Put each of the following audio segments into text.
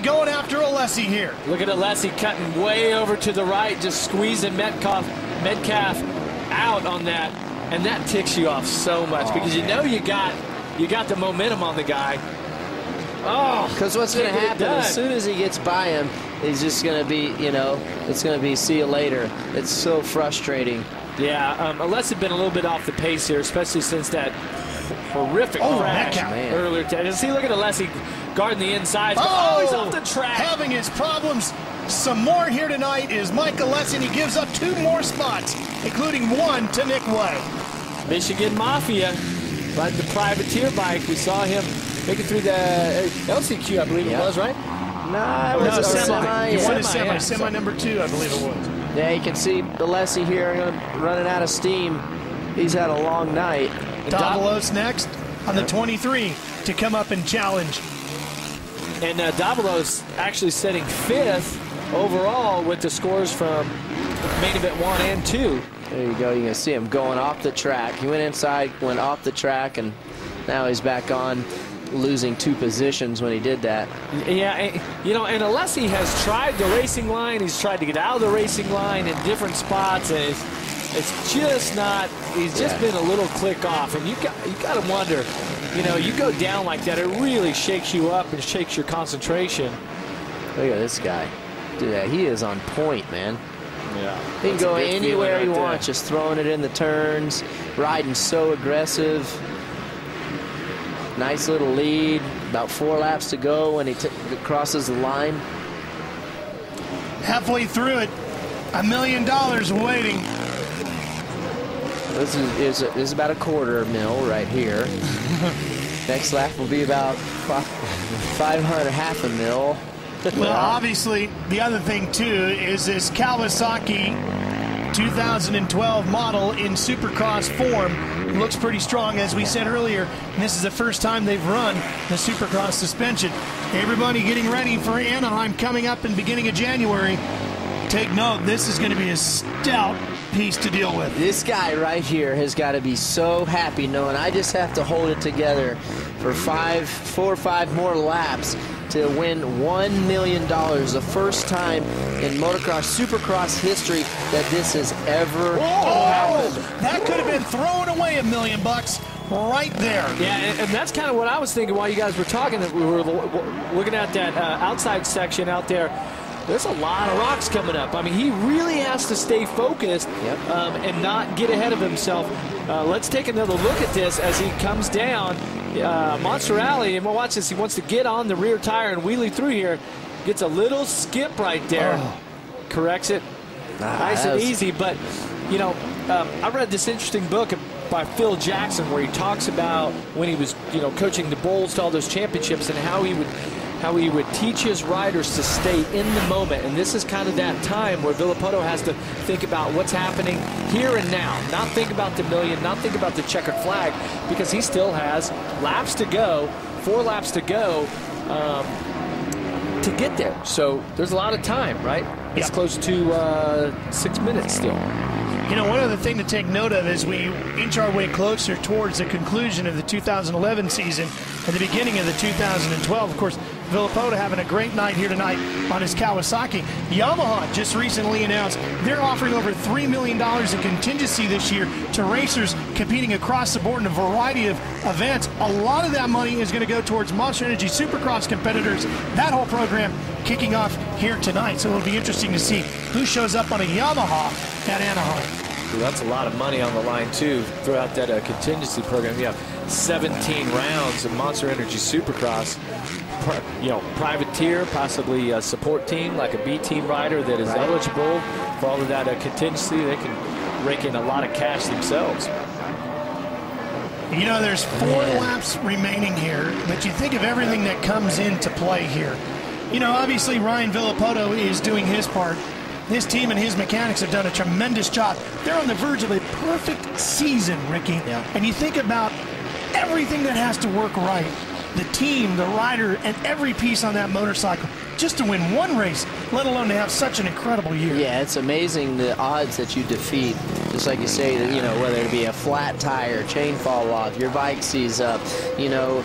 going after Alessi here. Look at Alessi cutting way over to the right, just squeezing Metcalf out on that, and that ticks you off so much because you know you got the momentum on the guy. Oh, because what's going to happen as soon as he gets by him, he's just going to be, you know, it's going to be see you later. It's so frustrating. Yeah, Alessi been a little bit off the pace here, especially since that horrific crash earlier today. See, look at Alessi guarding the inside. Oh, he's off the track. Having his problems some more here tonight is Mike Alessi, and he gives up 2 more spots, including 1 to Nick Way. Michigan Mafia, riding the privateer bike. We saw him making through the LCQ, I believe it was, right? No, it was a semi. He won a semi number 2, I believe it was. Yeah, you can see Alessi here running out of steam. He's had a long night. Davalos next on the 23 to come up and challenge. And Davalos actually setting 5th overall with the scores from main event 1 and 2. There you go. You can see him going off the track. He went inside, went off the track, and now he's back on, losing 2 positions when he did that. Yeah, you know, and Alessi has tried the racing line. He's tried to get out of the racing line in different spots, and it's just not. He's just been a little click off, and you got to wonder. You know, you go down like that, it really shakes you up and shakes your concentration. Look at this guy. Dude, he is on point, man. Yeah. He can go anywhere he wants, just throwing it in the turns, riding so aggressive. Nice little lead. About 4 laps to go when he crosses the line. Halfway through it, $1 million waiting. This is about $250,000 right here. Next lap will be about 500, half a mil. Well, obviously, the other thing, too, is this Kawasaki 2012 model in Supercross form looks pretty strong, as we said earlier. And this is the first time they've run the Supercross suspension. Everybody getting ready for Anaheim coming up in beginning of January. Take note, this is going to be a stout piece to deal with. This guy right here has got to be so happy knowing I just have to hold it together for 4 or 5 more laps to win $1 million. The first time in motocross, Supercross history that this has ever happened. That could have been throwing away $1 million right there. Yeah, and that's kind of what I was thinking while you guys were talking. That we were looking at that outside section out there. There's a lot of rocks coming up. I mean, he really has to stay focused and not get ahead of himself. Let's take another look at this as he comes down. Monster Alley, and we'll watch this. He wants to get on the rear tire and wheelie through here. Gets a little skip right there. Corrects it. Nice and easy. But, you know, I read this interesting book by Phil Jackson where he talks about when he was, you know, coaching the Bulls to all those championships and how he would teach his riders to stay in the moment. And this is kind of that time where Villopoto has to think about what's happening here and now. Not think about the million, not think about the checkered flag, because he still has laps to go, 4 laps to go to get there. So there's a lot of time, right? It's close to 6 minutes still. You know, one other thing to take note of as we inch our way closer towards the conclusion of the 2011 season and the beginning of the 2012, of course, Villopoto having a great night here tonight on his Kawasaki. Yamaha just recently announced they're offering over $3 million in contingency this year to racers competing across the board in a variety of events. A lot of that money is going to go towards Monster Energy Supercross competitors. That whole program kicking off here tonight. So it'll be interesting to see who shows up on a Yamaha at Anaheim. That's a lot of money on the line, too, throughout that contingency program. You have 17 rounds of Monster Energy Supercross. You know, privateer, possibly a support team, like a B-team rider that is eligible for all of that contingency. They can rake in a lot of cash themselves. You know, there's 4 laps remaining here, but you think of everything that comes into play here. You know, obviously Ryan Villopoto is doing his part. His team and his mechanics have done a tremendous job. They're on the verge of a perfect season, Ricky. And you think about everything that has to work right. The team, the rider, and every piece on that motorcycle just to win one race, let alone to have such an incredible year. Yeah, it's amazing the odds that you defeat Just like you say, you know, whether it be a flat tire, chain fall off, your bike sees up, you know,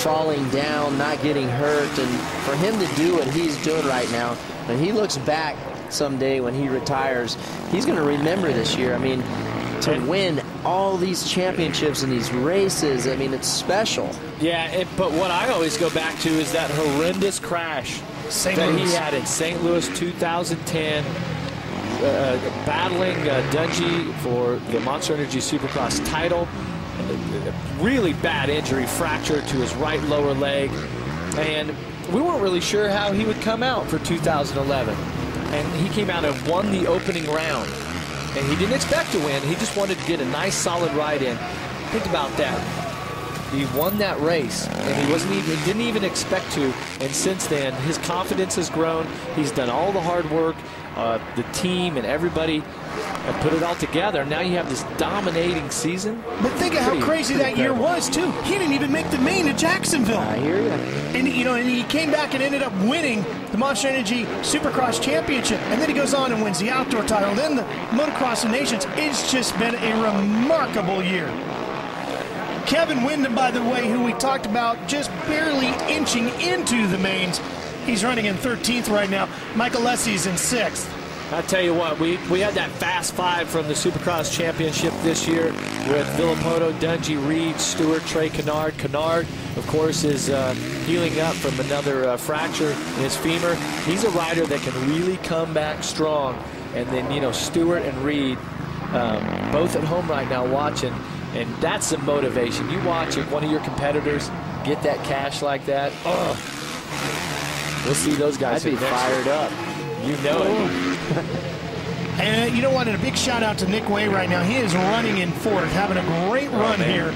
falling down, not getting hurt. And for him to do what he's doing right now, when he looks back someday when he retires, he's going to remember this year. I mean, to win all these championships and these races, I mean, it's special. Yeah, but what I always go back to is that horrendous crash that he had in St. Louis 2010, battling Dungey for the Monster Energy Supercross title. Really bad injury, fracture to his right lower leg, and we weren't really sure how he would come out for 2011. And he came out and won the opening round. And he didn't expect to win. He just wanted to get a nice solid ride in. Think about that. He won that race, and he didn't even expect to. And since then, his confidence has grown. He's done all the hard work. The team and everybody have put it all together. Now you have this dominating season. But think of how crazy that year was, too. He didn't even make the main at Jacksonville. I hear you. And, you know, and he came back and ended up winning the Monster Energy Supercross Championship. And then he goes on and wins the outdoor title, then the Motocross of Nations. It's just been a remarkable year. Kevin Windham, by the way, who we talked about just barely inching into the mains. He's running in 13th right now. Michael Lessie's in 6th. I tell you what, we had that Fast Five from the Supercross Championship this year with Villapoto, Dungey, Reed, Stewart, Trey Kennard. Kennard, of course, is healing up from another fracture in his femur. He's a rider that can really come back strong. And then, you know, Stewart and Reed, both at home right now watching. And that's the motivation. You watch one of your competitors get that cash like that. Oh, we'll see those guys. I'd be fired up. You know it. And you know what? And a big shout out to Nick Way right now. He is running in 4th, having a great run here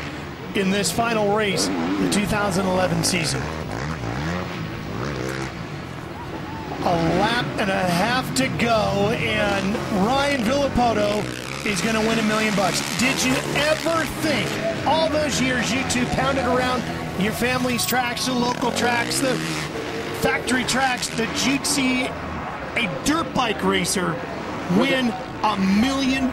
in this final race, the 2011 season. A lap and a half to go, and Ryan Villapoto is going to win $1 million. Did you ever think all those years you two pounded around your family's tracks, the local tracks, the factory tracks, that you'd see a dirt bike racer win $1 million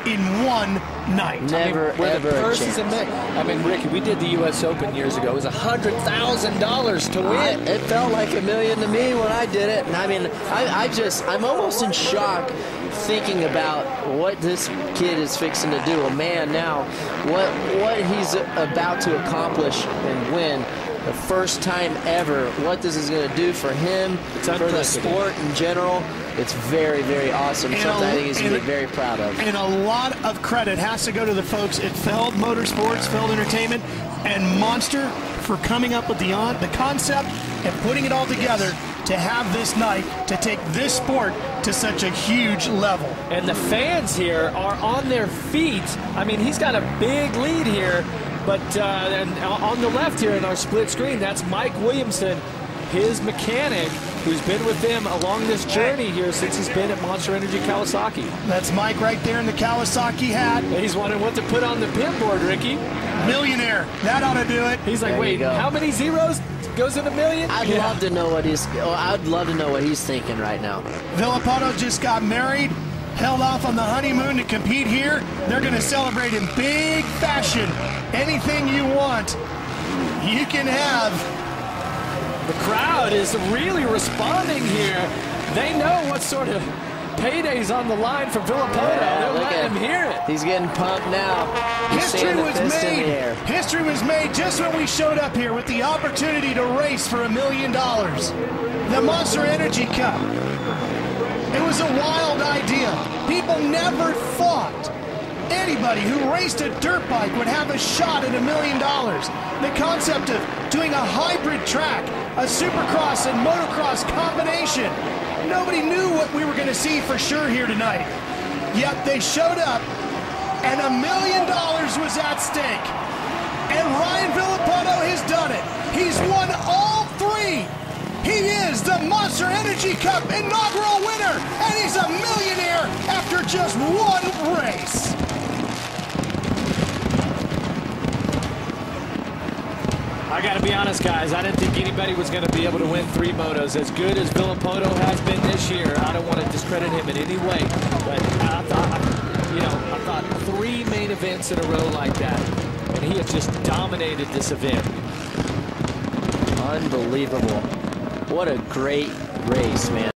in one night? Never, ever a chance. I mean, Ricky, we did the U.S. Open years ago. It was $100,000 to win. It felt like $1 million to me when I did it. And I mean, I'm almost in shock thinking about what this kid is fixing to do. A man now, what he's about to accomplish and win. The first time ever, what this is going to do for him, for the sport in general, it's very, very awesome. Something I think he's going to be very proud of. And a lot of credit has to go to the folks at Feld Motorsports, Feld Entertainment, and Monster for coming up with the concept and putting it all together to have this night, to take this sport to such a huge level. And the fans here are on their feet. I mean, he's got a big lead here. But and on the left here in our split screen, that's Mike Williamson, his mechanic, who's been with them along this journey here since he's been at Monster Energy Kawasaki. That's Mike right there in the Kawasaki hat. And he's wondering what to put on the pin board, Ricky. Millionaire. That ought to do it. He's like, wait, how many zeros goes in $1 million? I'd love to know what he's thinking right now. Villapoto just got married, held off on the honeymoon to compete here. They're going to celebrate in big fashion. Anything you want, you can have. The crowd is really responding here. They know what sort of payday's on the line for Villapoto. They're letting him hear it. He's getting pumped now. History was made just when we showed up here with the opportunity to race for $1 million. The Monster Energy Cup. It was a wild idea. People never thought anybody who raced a dirt bike would have a shot at $1 million. The concept of doing a hybrid track, a supercross and motocross combination. Nobody knew what we were going to see for sure here tonight. Yet they showed up, and $1 million was at stake. And Ryan Villapoto has done it. He's won all 3. He is the Monster Energy Cup inaugural winner, and he's a millionaire after just one race. I got to be honest, guys. I didn't think anybody was going to be able to win 3 motos. As good as Villapoto has been this year, I don't want to discredit him in any way. But you know, I thought 3 main events in a row like that, and he has just dominated this event. Unbelievable. What a great race, man.